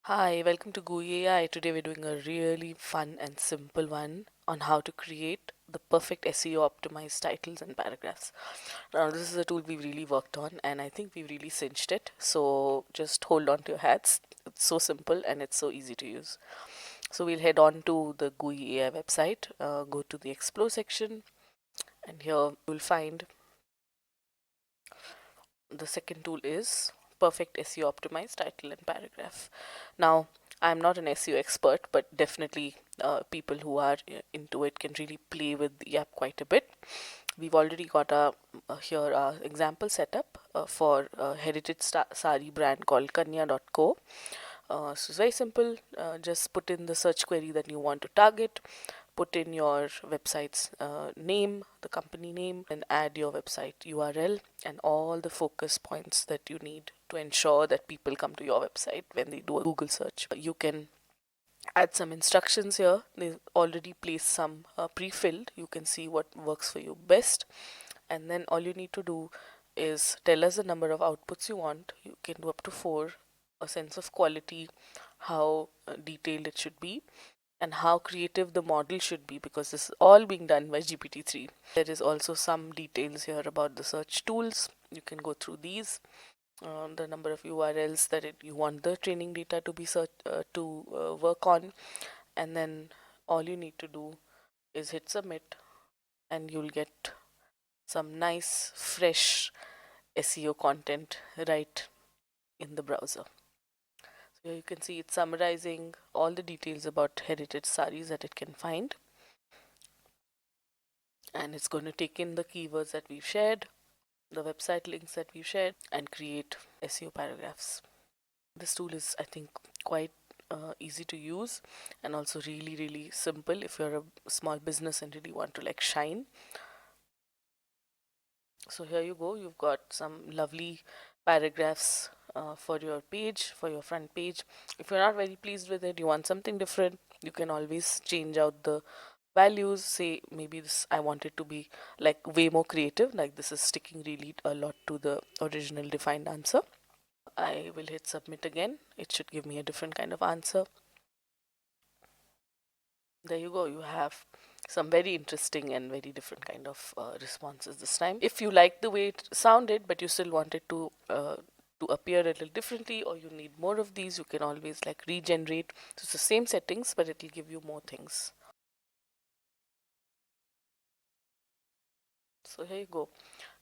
Hi, welcome to Gooey.AI. Today we're doing a really fun and simple one on how to create the perfect SEO optimized titles and paragraphs. Now, this is a tool we've really worked on and I think we've really cinched it. So just hold on to your hats. It's so simple and it's so easy to use. So we'll head on to the Gooey.AI website, go to the Explore section, and here you'll find the second tool is perfect SEO optimized title and paragraph. Now, I'm not an SEO expert, but definitely people who are into it can really play with the app quite a bit. We've already got here our example setup for a heritage sari brand called Kanya.co. So it's very simple. Just put in the search query that you want to target, put in your website's name, the company name, and add your website URL and all the focus points that you need to ensure that people come to your website when they do a Google search. You can add some instructions here. They already placed some pre-filled. You can see what works for you best. And then all you need to do is tell us the number of outputs you want. You can do up to 4, a sense of quality, how detailed it should be, and how creative the model should be, because this is all being done by GPT-3. There is also some details here about the search tools. You can go through these, the number of URLs that you want the training data to be work on, and then all you need to do is hit submit, and you'll get some nice, fresh SEO content right in the browser. So here you can see it's summarizing all the details about heritage saris that it can find. And it's going to take in the keywords that we've shared, the website links that we've shared, and create SEO paragraphs. This tool is, I think, quite easy to use and also really, really simple if you're a small business and really want to like shine. So here you go, you've got some lovely paragraphs for your page, for your front page. If you're not very pleased with it, you want something different, you can always change out the values. Say maybe this, I want it to be like way more creative, like this is sticking really a lot to the original defined answer. I will hit submit again. It should give me a different kind of answer. There you go, you have some very interesting and very different kind of responses this time. If you like the way it sounded but you still want it to appear a little differently, or you need more of these, you can always like regenerate. So it's the same settings but it will give you more things. So here you go,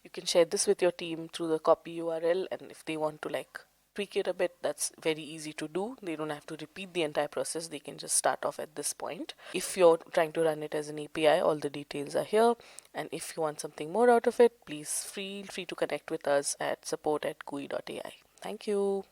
you can share this with your team through the copy URL, and if they want to like tweak it a bit, that's very easy to do. They don't have to repeat the entire process, they can just start off at this point. If you're trying to run it as an API, all the details are here, and if you want something more out of it, please feel free to connect with us at support@gooey.ai. Thank you.